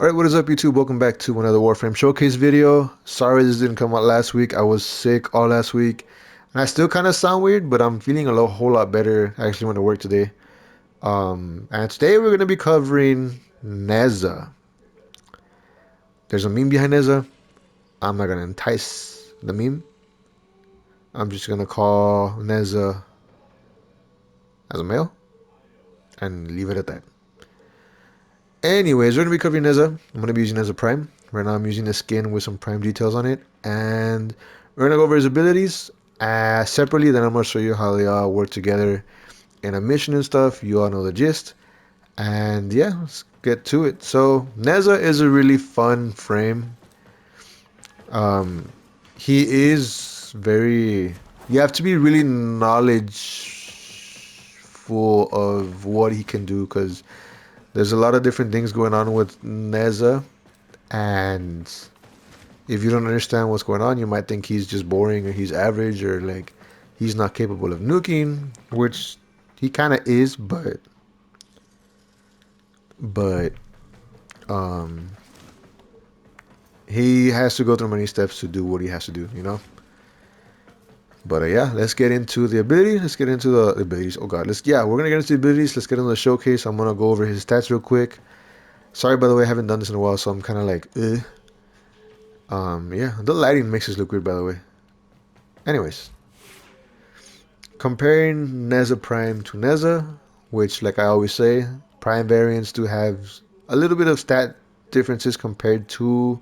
Alright, what is up YouTube? Welcome back to another Warframe showcase video. Sorry this didn't come out last week. I was sick all last week. And I still kind of sound weird, but I'm feeling whole lot better. I actually went to work today. And today we're going to be covering Nezha. There's a meme behind Nezha. I'm not going to entice the meme. I'm just going to call Nezha as a male and leave it at that. Anyways, we're going to be covering Nezha. I'm going to be using Nezha Prime. Right now I'm using the skin with some Prime details on it. And we're going to go over his abilities separately. Then I'm going to show you how they all work together in a mission and stuff. You all know the gist. And yeah, let's get to it. So Nezha is a really fun frame. Um, he is very... You have to be really knowledgeful of what he can do because there's a lot of different things going on with Nezha, and if you don't understand what's going on, you might think he's just boring or he's average or like he's not capable of nuking, which he kind of is, but um he has to go through many steps to do what he has to do, you know. But yeah, let's get into the ability. Let's get into the abilities. Oh god, we're gonna get into the abilities. Let's get into the showcase. I'm gonna go over his stats real quick. Sorry, by the way, I haven't done this in a while, so I'm kind of like, yeah, the lighting makes this look weird, by the way. Anyways, comparing Nezha Prime to Nezha, which, like I always say, Prime variants do have a little bit of stat differences compared to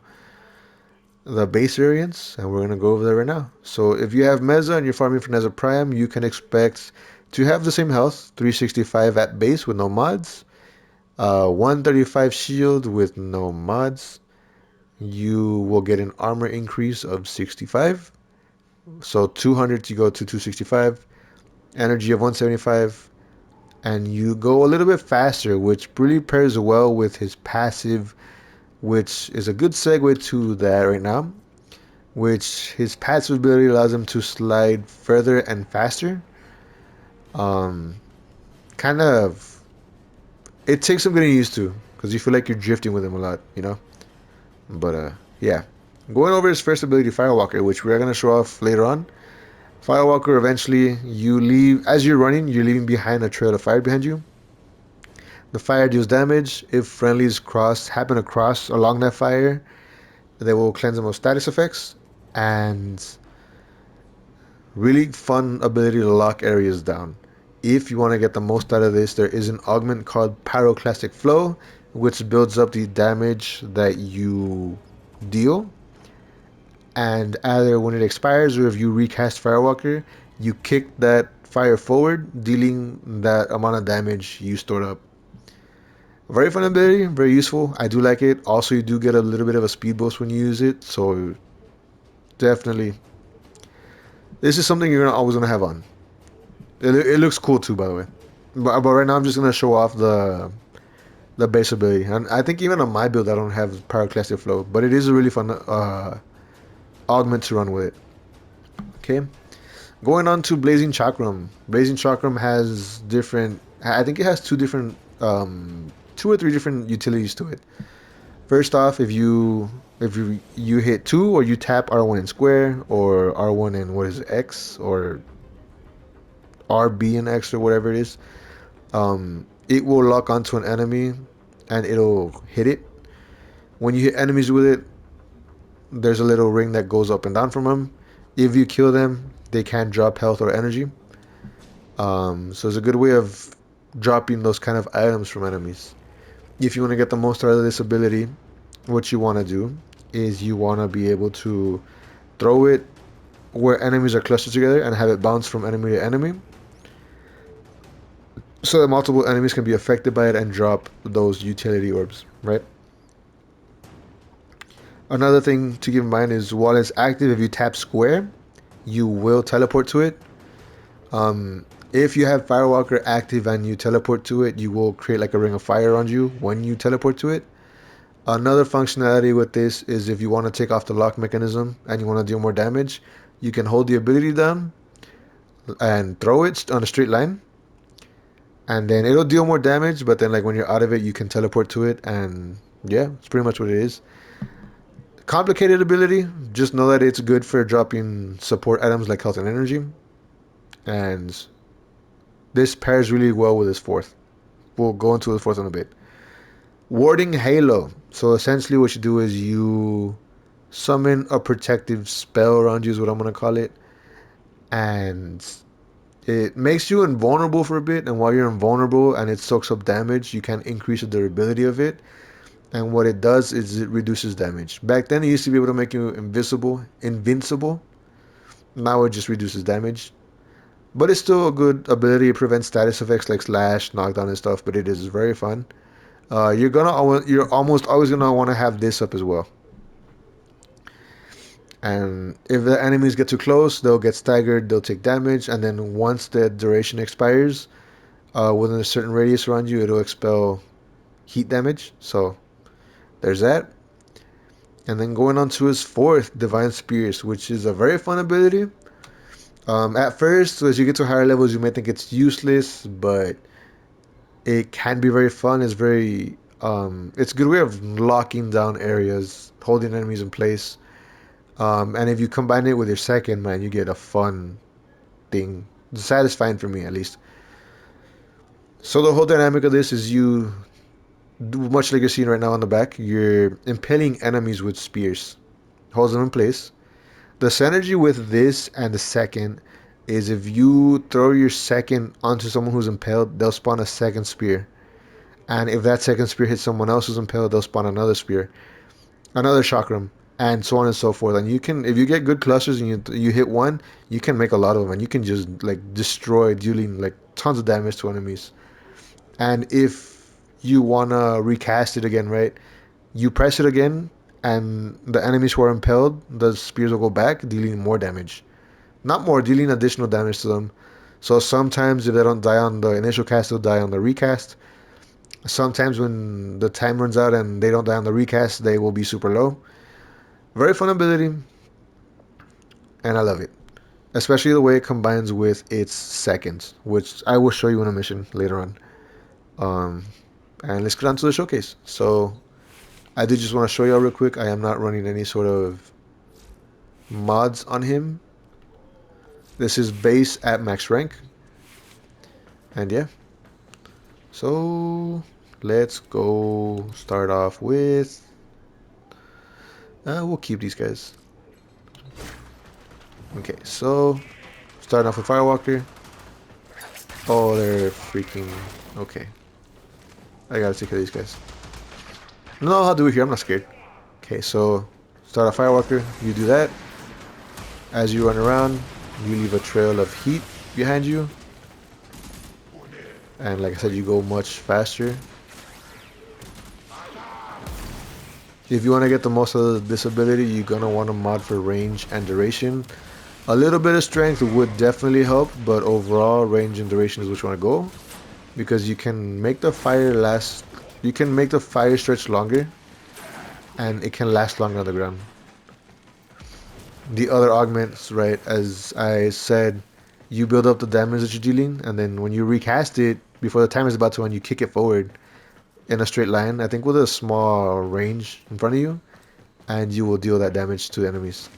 the base variants, and we're gonna go over that right now. So, if you have Nezha and you're farming for Nezha Prime, you can expect to have the same health, 365 at base with no mods, 135 shield with no mods. You will get an armor increase of 65. So 200 you go to 265, energy of 175, and you go a little bit faster, which really pairs well with his passive, which is a good segue to that right now, which his passive ability allows him to slide further and faster. Um, kind of, it takes some getting used to because you feel like you're drifting with him a lot, you know? But yeah. Going over his first ability, Firewalker, which we're going to show off later on. Firewalker, eventually, you leave, as you're running, you're leaving behind a trail of fire behind you. The fire deals damage. If friendlies happen to cross along that fire, they will cleanse them of status effects. And really fun ability to lock areas down. If you want to get the most out of this, there is an augment called Pyroclastic Flow, which builds up the damage that you deal. And either when it expires or if you recast Firewalker, you kick that fire forward, dealing that amount of damage you stored up. Very fun ability, very useful. I do like it. Also, you do get a little bit of a speed boost when you use it, so definitely, this is something you're always gonna have on. It looks cool too, by the way. But right now, I'm just gonna show off the base ability, and I think even on my build, I don't have Pyroclastic Flow, but it is a really fun augment to run with it. Okay. Going on to Blazing Chakram. Blazing Chakram has different... I think it has two or three different utilities to it. First off, if you hit 2 or you tap R1 in square or R1 in what is it, X or RB in X or whatever it is, it will lock onto an enemy and it'll hit it. When you hit enemies with it, there's a little ring that goes up and down from them. If you kill them, they can't drop health or energy. So it's a good way of dropping those kind of items from enemies. If you want to get the most out of this ability, what you want to do is you want to be able to throw it where enemies are clustered together and have it bounce from enemy to enemy, so that multiple enemies can be affected by it and drop those utility orbs, right? Another thing to keep in mind is while it's active, if you tap square, you will teleport to it. If you have Firewalker active and you teleport to it, you will create like a ring of fire around you when you teleport to it. Another functionality with this is if you want to take off the lock mechanism and you want to deal more damage, you can hold the ability down and throw it on a straight line, and then it'll deal more damage, but then like when you're out of it, you can teleport to it and Yeah, it's pretty much what it is. Complicated ability, just know that it's good for dropping support items like health and energy. And this pairs really well with his fourth. We'll go into the fourth in a bit. Warding Halo. So essentially what you do is you summon a protective spell around you is what I'm going to call it. And it makes you invulnerable for a bit. And while you're invulnerable and it soaks up damage, you can increase the durability of it. And what it does is it reduces damage. Back then it used to be able to make you invincible. Now it just reduces damage. But it's still a good ability. It prevents status effects like slash, knockdown, and stuff. But it is very fun. You're almost always gonna want to have this up as well. And if the enemies get too close, they'll get staggered. They'll take damage, and then once the duration expires, within a certain radius around you, it'll expel heat damage. So there's that. And then going on to his fourth, Divine Spears, which is a very fun ability. At first, as you get to higher levels, you may think it's useless, but it can be very fun. It's a good way of locking down areas, holding enemies in place. And if you combine it with your second, man, you get a fun thing. Satisfying for me, at least. So the whole dynamic of this is much like you're seeing right now on the back, you're impaling enemies with spears. Holds them in place. The synergy with this and the second is if you throw your second onto someone who's impaled, they'll spawn a second spear. And if that second spear hits someone else who's impaled, they'll spawn another spear, another chakram, and so on and so forth. And you can, if you get good clusters and you hit one, you can make a lot of them, and you can just like destroy, dealing like tons of damage to enemies. And if you wanna recast it again, right? You press it again, and the enemies who are impaled, the spears will go back, dealing more damage. Not more, dealing additional damage to them. So sometimes if they don't die on the initial cast, they'll die on the recast. Sometimes when the time runs out and they don't die on the recast, they will be super low. Very fun ability, and I love it. Especially the way it combines with its seconds, which I will show you in a mission later on. Um, and let's get on to the showcase. So I did just want to show y'all real quick. I am not running any sort of mods on him. This is base at max rank. And yeah. So let's go start off with... we'll keep these guys. Okay, so starting off with Firewalker. Oh, they're freaking... Okay. I gotta take care of these guys. No, I'll do it here. I'm not scared. Okay, so start a Firewalker. You do that. As you run around, you leave a trail of heat behind you. And like I said, you go much faster. If you want to get the most of this ability, you're going to want to mod for range and duration. A little bit of strength would definitely help, but overall, range and duration is what you want to go. Because you can make the fire last... You can make the fire stretch longer. And it can last longer on the ground. The other augments, right, as I said, you build up the damage that you're dealing, and then when you recast it, before the time is about to end, you kick it forward in a straight line, I think with a small range in front of you, and you will deal that damage to enemies.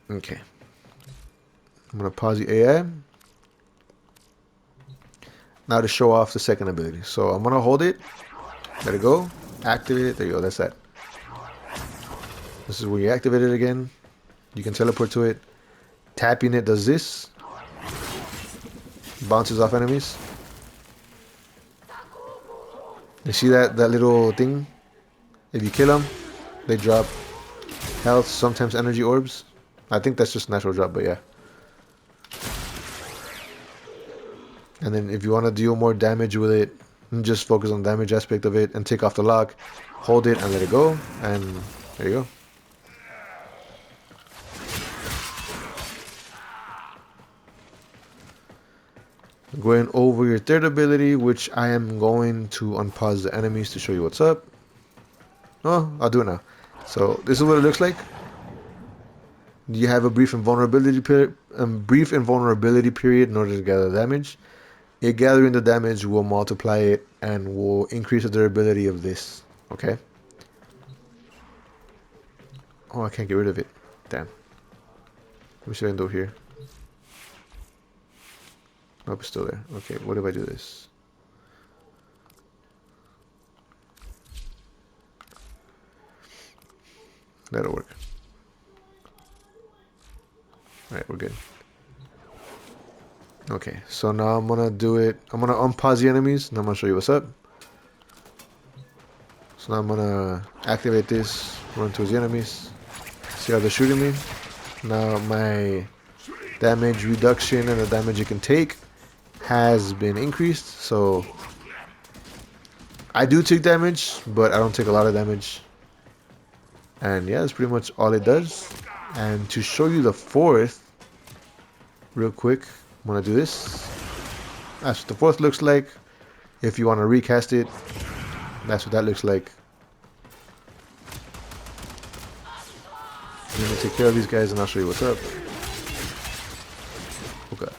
Okay. I'm going to pause the AI. Now to show off the second ability. So I'm going to hold it, let it go, activate it, there you go, that's that. This is where you activate it again. You can teleport to it. Tapping it does this. Bounces off enemies. You see that little thing? If you kill them, they drop health, sometimes energy orbs. I think that's just natural drop, but yeah. And then if you want to deal more damage with it, just focus on the damage aspect of it and take off the lock. Hold it and let it go. And there you go. Going over your third ability, which I am going to unpause the enemies to show you what's up. Oh, I'll do it now. So this is what it looks like. You have a brief invulnerability period in order to gather damage. it gathering the damage will multiply it and will increase the durability of this. Okay. Oh, I can't get rid of it. Damn. Let me see what I can do here. Nope, it's still there. Okay, what if I do this? That'll work. Alright, we're good. Okay, so now I'm gonna do it. I'm gonna unpause the enemies and I'm gonna show you what's up. So now I'm gonna activate this, run towards the enemies. See how they're shooting me? Now my damage reduction and the damage it can take has been increased. So I do take damage, but I don't take a lot of damage. And yeah, that's pretty much all it does. And to show you the fourth, real quick, I'm gonna do this. That's what the fourth looks like. If you want to recast it, that's what that looks like. I'm gonna take care of these guys and I'll show you what's up. Okay.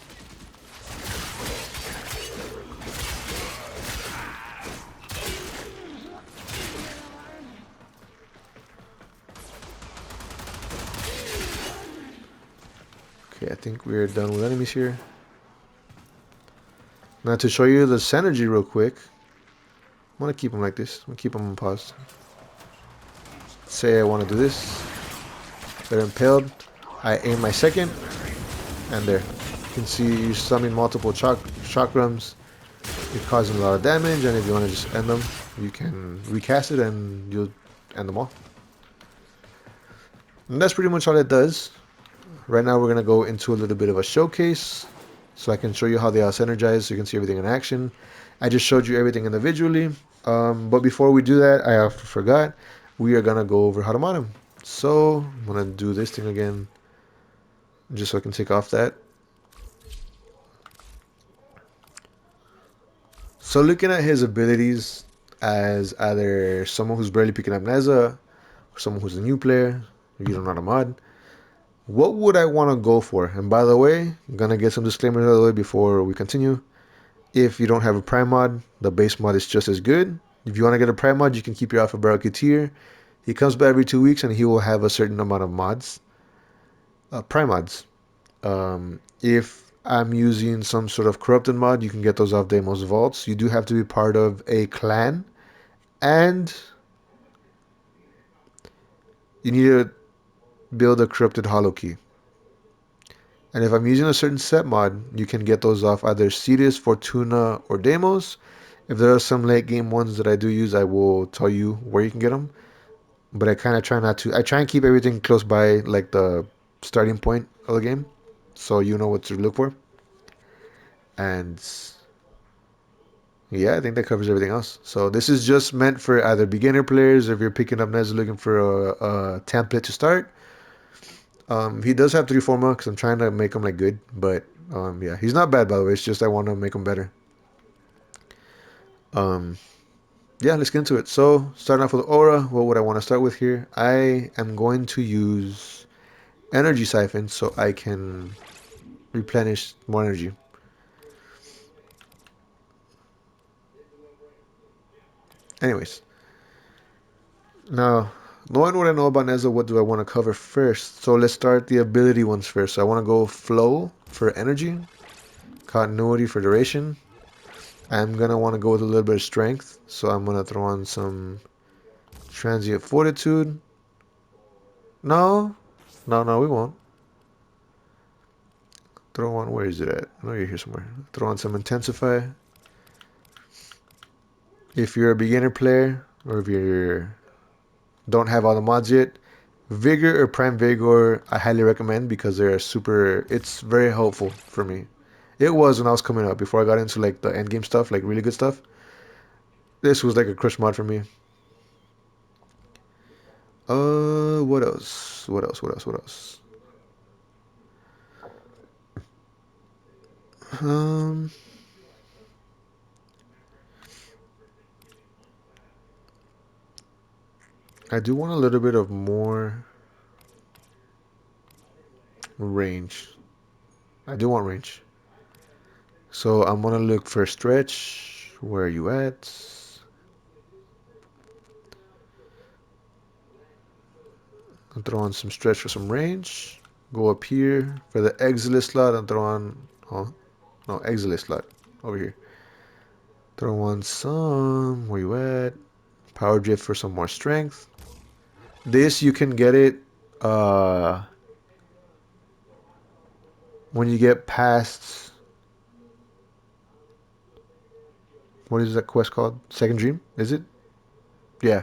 Okay, I think we're done with enemies here. Now to show you the synergy real quick, I'm gonna keep them like this. I'm gonna keep them on pause. Say I want to do this. They're impaled. I aim my second, and there. You can see you summon multiple chakrams. You're causing a lot of damage, and if you want to just end them, you can recast it and you'll end them all. And that's pretty much all it does. Right now we're going to go into a little bit of a showcase so I can show you how they are synergized so you can see everything in action. I just showed you everything individually, but before we do that, I forgot, we are going to go over how to mod them. So I'm going to do this thing again just so I can take off that. So looking at his abilities as either someone who's barely picking up Nezha or someone who's a new player, you don't know how to mod, what would I want to go for? And by the way, I'm going to get some disclaimers out of the way before we continue. If you don't have a prime mod, the base mod is just as good. If you want to get a prime mod, you can keep your Alpha Barracuteer. He comes back every 2 weeks and he will have a certain amount of mods, prime mods. If I'm using some sort of corrupted mod, you can get those off Deimos Vaults. You do have to be part of a clan, and you need to build a corrupted hollow key. And if I'm using a certain set mod, you can get those off either Cetus, Fortuna, or Deimos. If there are some late game ones that I do use, I will tell you where you can get them. But I kind of try not to. I try and keep everything close by, like the starting point of the game, so you know what to look for. And yeah, I think that covers everything else. So this is just meant for either beginner players, or if you're picking up Nez looking for a template to start. He does have 3 forma because I'm trying to make him like good, but yeah, he's not bad by the way. It's just I want to make him better. Um, yeah, let's get into it. So starting off with Aura, what would I want to start with here? I am going to use Energy Siphon so I can replenish more energy. Anyways, now knowing what I know about Nezha, what do I want to cover first? So let's start the ability ones first. So I want to go Flow for energy, Continuity for duration. I'm gonna want to go with a little bit of strength, so I'm gonna throw on some transient fortitude. No, no, we won't. Throw on, where is it at? I know you're here somewhere. Throw on some intensify. If you're a beginner player, or if you don't have all the mods yet, Vigor or Prime Vigor, I highly recommend because they're super. It's very helpful for me. It was when I was coming up before I got into like the end game stuff, like really good stuff. This was like a crush mod for me. What else? What else? What else? What else? Um, I do want a little bit of more range. I do want range. So I'm gonna look for stretch. Where are you at? I'll throw on some stretch for some range. Go up here for the exilus slot and throw on, oh, no, exilus slot over here. Throw on some, where you at? Power drift for some more strength. This you can get it uh, when you get past, what is that quest called? Second Dream, is it? Yeah.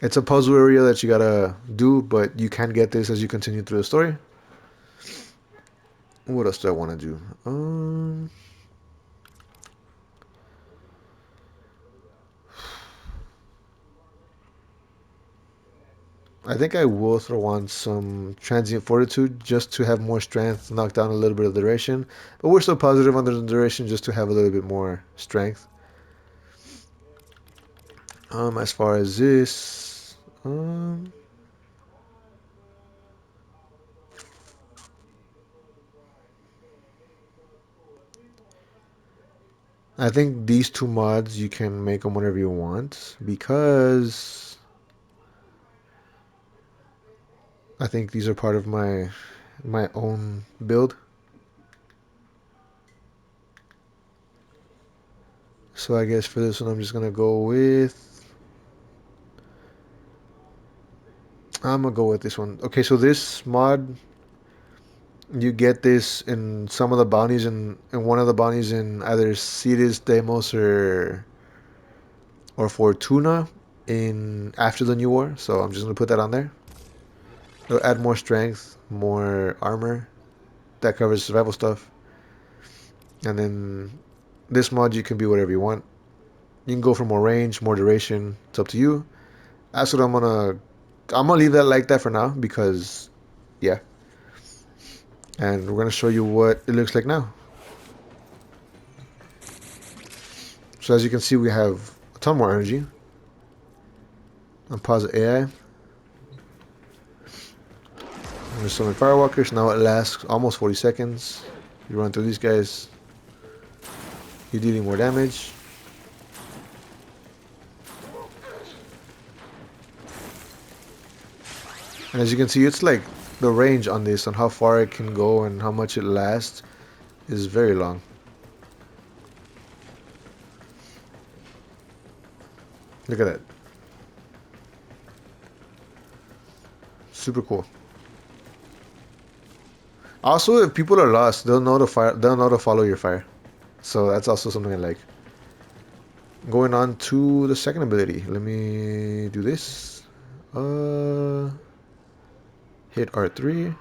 It's a puzzle area that you gotta do, but you can get this as you continue through the story. What else do I want to do? I think I will throw on some transient fortitude just to have more strength, knock down a little bit of duration. But we're still positive on the duration just to have a little bit more strength. As far as this, I think these two mods you can make them whenever you want because I think these are part of my own build. So I guess for this one, I'm just gonna go with. I'm gonna go with this one. Okay, so this mod, you get this in some of the bounties, in one of the bounties in either Cities, Demos, or Fortuna in after the new war. So I'm just gonna put that on there. It'll add more strength, more armor. That covers survival stuff. And then this mod, you can be whatever you want. You can go for more range, more duration. It's up to you. That's what I'm gonna leave that like that for now because yeah. And we're gonna show you what it looks like now. So as you can see, we have a ton more energy. I'll pause the AI. I'm gonna summon Firewalkers. Now it lasts almost 40 seconds. You run through these guys. You're dealing more damage. And as you can see, it's like the range on this, on how far it can go and how much it lasts, is very long. Look at that. Super cool. Also, if people are lost, they'll know to fire. They'll know to follow your fire. So that's also something I like. Going on to the second ability. Let me do this. Hit R3.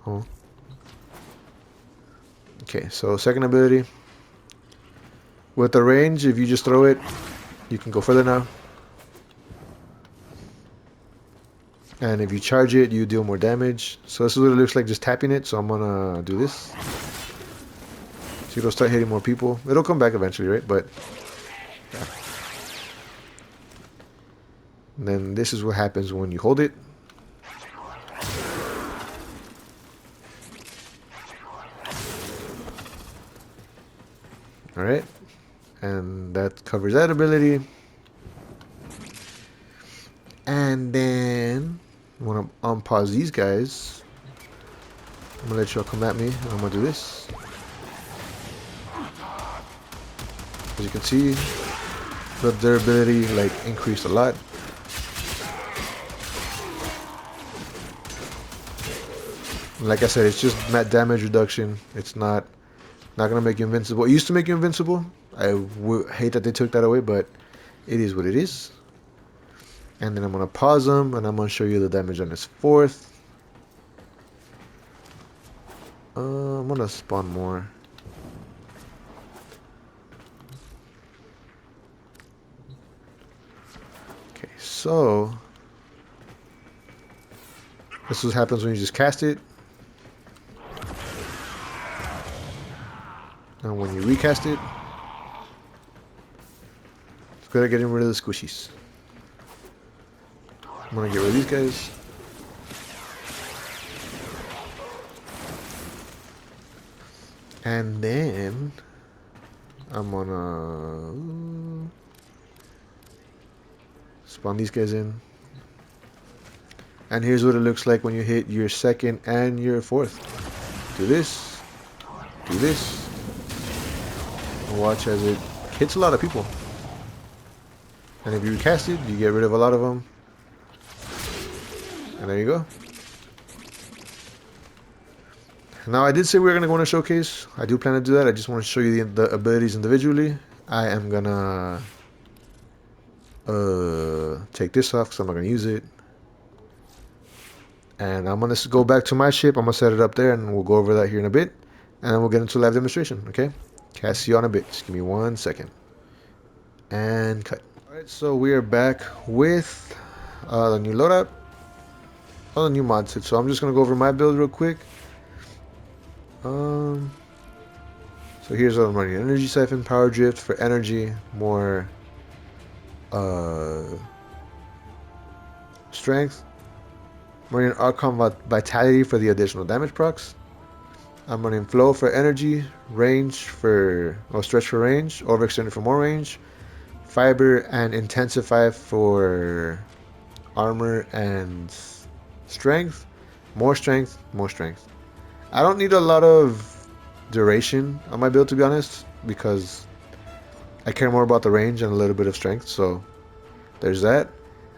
Oh. Okay, so second ability. With the range, if you just throw it, you can go further now. And if you charge it, you deal more damage. So this is what it looks like just tapping it. So I'm gonna do this. So it'll start hitting more people. It'll come back eventually, right? But yeah. And then this is what happens when you hold it. Alright. And that covers that ability. And then I want to unpause these guys. I'm gonna let y'all come at me. I'm gonna do this. As you can see, the durability like increased a lot. Like I said, it's just damage reduction. It's not gonna make you invincible. It used to make you invincible. I hate that they took that away, but it is what it is. And then I'm gonna pause them, and I'm gonna show you the damage on this fourth. I'm gonna spawn more. Okay, so this is what happens when you just cast it. And when you recast it, it's good at getting rid of the squishies. gonna get rid of these guys. And then I'm gonna spawn these guys in. And here's what it looks like when you hit your second and your fourth. Do this. Do this. And watch as it hits a lot of people. And if you recast it, you get rid of a lot of them. And there you go. Now, I did say we were going to go in a showcase. I do plan to do that. I just want to show you the abilities individually. I am going to take this off because I'm not going to use it. And I'm going to go back to my ship. I'm going to set it up there and we'll go over that here in a bit. And then we'll get into live demonstration, okay? Cast you on a bit. Just give me 1 second. And cut. Alright, so we are back with the new loadout. Oh, the new mod set. So I'm just going to go over my build real quick. So here's what I'm running. Energy Siphon, Power Drift for energy, more strength. I'm running Archon Vitality for the additional damage procs. I'm running Flow for energy, range for, stretch for range, overextended for more range, Fiber and Intensify for armor and strength, more strength, more strength. I don't need a lot of duration on my build, to be honest, because I care more about the range and a little bit of strength, so there's that.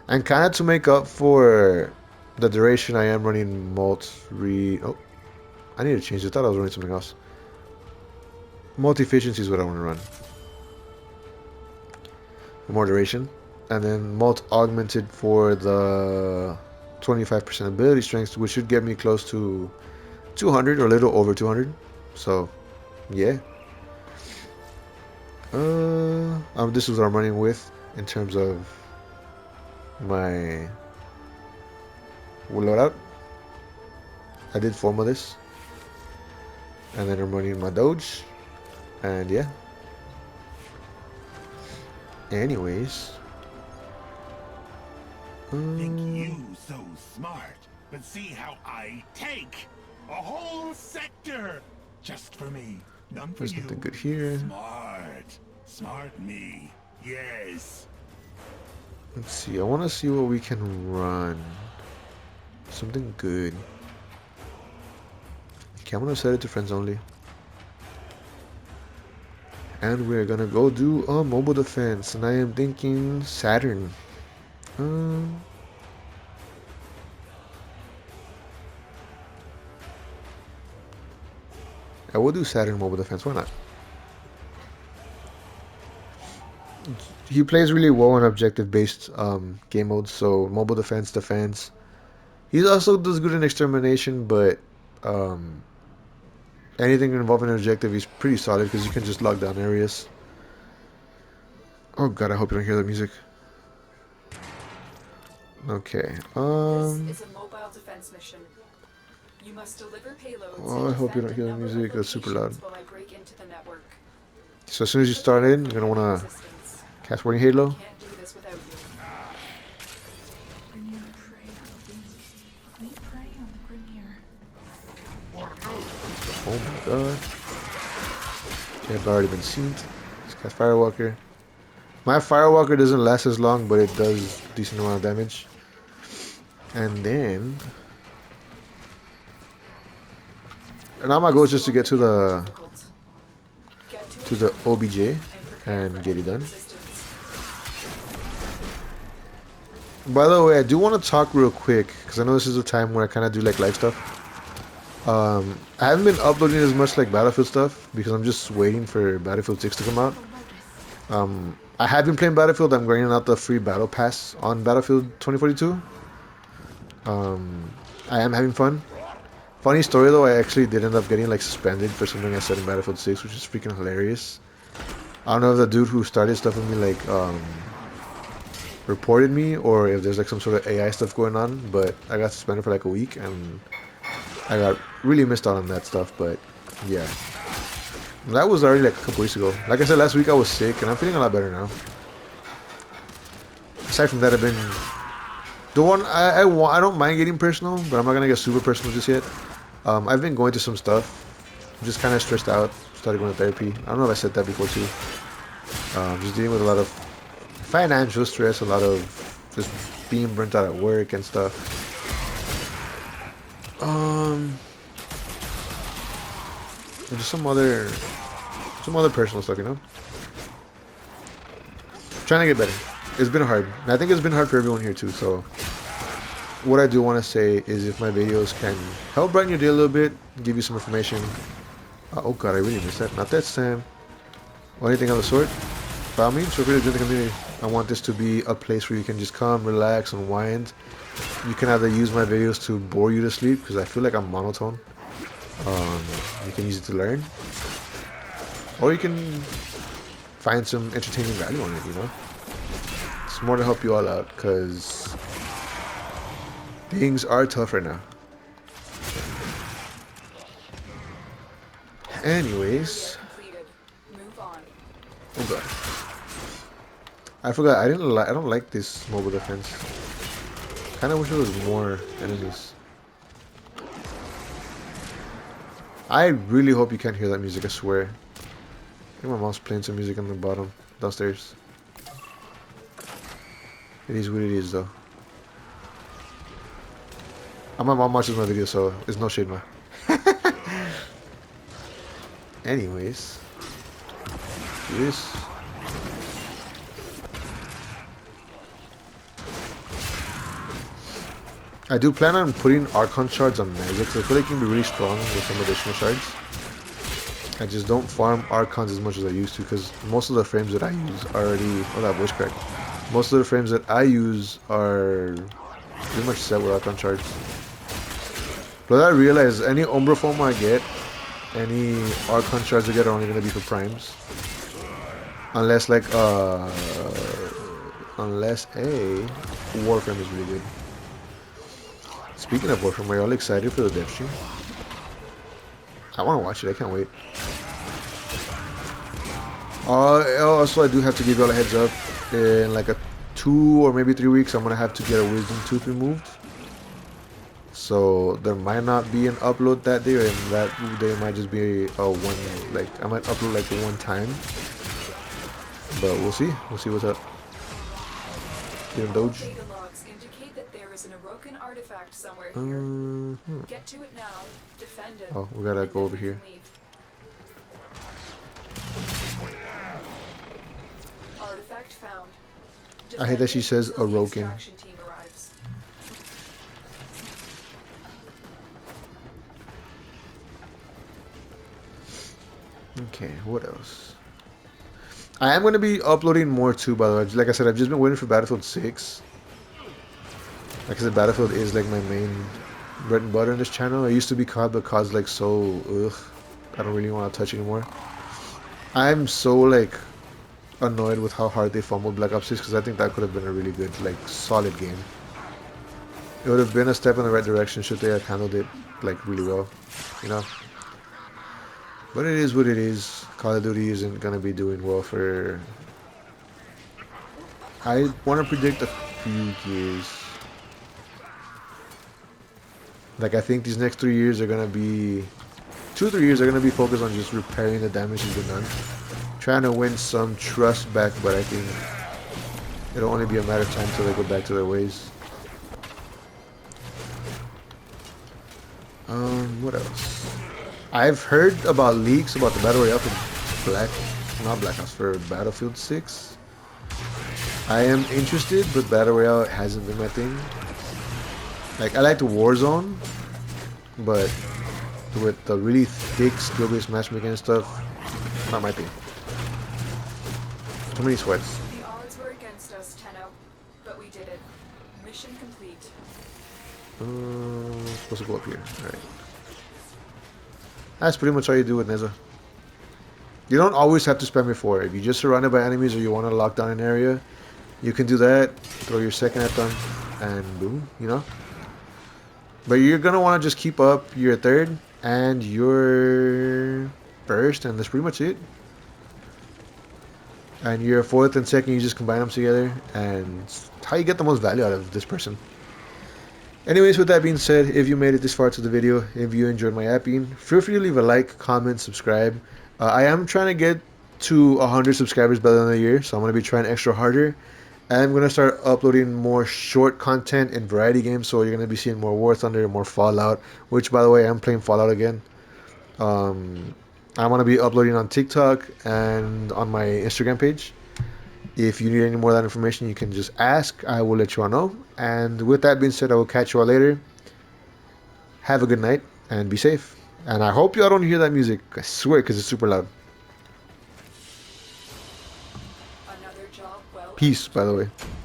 And kind of to make up for the duration, I am running oh, I need to change it. I thought I was running something else. Multi-efficiency is what I want to run. For more duration. And then augmented for the 25% ability strength, which should get me close to 200 or a little over 200. So yeah, this is what I'm running with in terms of my loadout. I did form of this, and then I'm running my Doge, and yeah. Anyways, think you so smart, but see how I take a whole sector just for me. None for there's you. nothing good here. Smart me. Yes. Let's see. I want to see what we can run. Something good. Okay, I'm gonna set it to friends only. And we're gonna go do a mobile defense. And I am thinking Saturn. I will do Saturn mobile defense. Why not? He plays really well on objective-based game modes. So mobile defense, defense. He also does good in extermination, but anything involving an objective, he's pretty solid because you can just lock down areas. Oh god, I hope you don't hear the music. Okay. This is a mobile defense mission. You must deliver payloads. Oh, I hope you don't hear the music. It's super loud. While I break into the network. So as soon as you start in, you're gonna wanna cast Warning Halo. Can't do this without you. Oh my god. Okay, I've already been seen. Let's cast Firewalker. My Firewalker doesn't last as long, but it does a decent amount of damage. And then... And now my goal is just to get to the OBJ and get it done. By the way, I do want to talk real quick because I know this is a time where I kind of do like live stuff. I haven't been uploading as much like Battlefield stuff because I'm just waiting for Battlefield 6 to come out. I have been playing Battlefield. I'm grinding out the free battle pass on Battlefield 2042. I am having fun. Funny story though, I actually did end up getting like suspended for something I said in Battlefield 6, which is freaking hilarious. I don't know if the dude who started stuff with me like reported me or if there's like some sort of AI stuff going on, but I got suspended for like a week and I got really missed out on that stuff. But yeah, that was already like a couple weeks ago. Like I said, last week I was sick and I'm feeling a lot better now. Aside from that, I've been The one I don't mind getting personal, but I'm not gonna get super personal just yet. I've been going through some stuff. I'm just kind of stressed out. Started going to therapy. I don't know if I said that before too. Just dealing with a lot of financial stress, a lot of just being burnt out at work and stuff. Um, and just some other personal stuff, you know. Trying to get better. It's been hard. And I think it's been hard for everyone here too. So what I do want to say is if my videos can help brighten your day a little bit, give you some information. Oh god, I really missed that. Not that, Sam. Or anything of the sort. By all means, feel free to join the community. I want this to be a place where you can just come, relax, unwind. You can either use my videos to bore you to sleep, because I feel like I'm monotone. You can use it to learn. Or you can find some entertaining value on it, you know? It's more to help you all out, because things are tough right now. Anyways. Oh god. I forgot, I don't like this mobile defense. Kinda wish there was more enemies. I really hope you can't hear that music, I swear. I think my mom's playing some music on the bottom, downstairs. It is what it is though. And my mom watches my videos, so there's no shade, ma. Anyways. Yes. I do plan on putting Archon shards on Nezha because I feel like it can be really strong with some additional shards. I just don't farm Archons as much as I used to because most of the frames that I use are already... Oh, that voice crack. Most of the frames that I use are pretty much set with Archon shards. But I realize any Umbra Foam I get, any Archon shards I get are only going to be for primes. Unless like, unless a Warframe is really good. Speaking of Warframe, are y'all excited for the dev stream? I want to watch it, I can't wait. Also, I do have to give y'all a heads up. In like 2 or maybe 3 weeks, I'm going to have to get a wisdom tooth removed. So there might not be an upload that day, and that day might just be a one, like, I might upload like one time. But we'll see what's up. Getting Doge. Artifact somewhere here. Get to it now. Defend it. Oh, we gotta go over here. Artifact found. I hate that she says Aroken. Okay, what else? I am going to be uploading more too, by the way. Like I said, I've just been waiting for Battlefield 6. Like I said, Battlefield is like my main bread and butter on this channel. It used to be COD, but COD's like so, ugh. I don't really want to touch anymore. I'm so like annoyed with how hard they fumbled Black Ops 6 because I think that could have been a really good, like, solid game. It would have been a step in the right direction should they have handled it like really well, you know. But it is what it is. Call of Duty isn't gonna be doing well for. I want to predict a few years. Like I think these next 3 years are gonna be, 2 or 3 years are gonna be focused on just repairing the damage that's been done, trying to win some trust back. But I think it'll only be a matter of time till they go back to their ways. What else? I've heard about leaks about the Battle Royale for Black Ops, for Battlefield 6. I am interested, but Battle Royale hasn't been my thing. Like, I like the Warzone, but with the really thick skill-based matchmaking and stuff, not my thing. Too many sweats. The odds were against us, Tenno, but we did it. Mission complete. Supposed to go up here. Alright. That's pretty much all you do with Nezha. You don't always have to spam your 4. If you're just surrounded by enemies or you want to lock down an area, you can do that, throw your second at them, and boom, you know? But you're going to want to just keep up your third and your first, and that's pretty much it. And your fourth and second, you just combine them together, and it's how you get the most value out of this person. Anyways, with that being said, if you made it this far to the video, if you enjoyed my apping, feel free to leave a like, comment, subscribe. I am trying to get to 100 subscribers by the end of the year, so I'm going to be trying extra harder. I'm going to start uploading more short content and variety games, so you're going to be seeing more War Thunder, more Fallout, which, by the way, I'm playing Fallout again. Um, I want to be uploading on TikTok and on my Instagram page. If you need any more of that information, you can just ask. I will let you all know. And with that being said, I will catch you all later. Have a good night and be safe. And I hope y'all don't hear that music. I swear, because it's super loud. Another job well Peace, by the executed. way.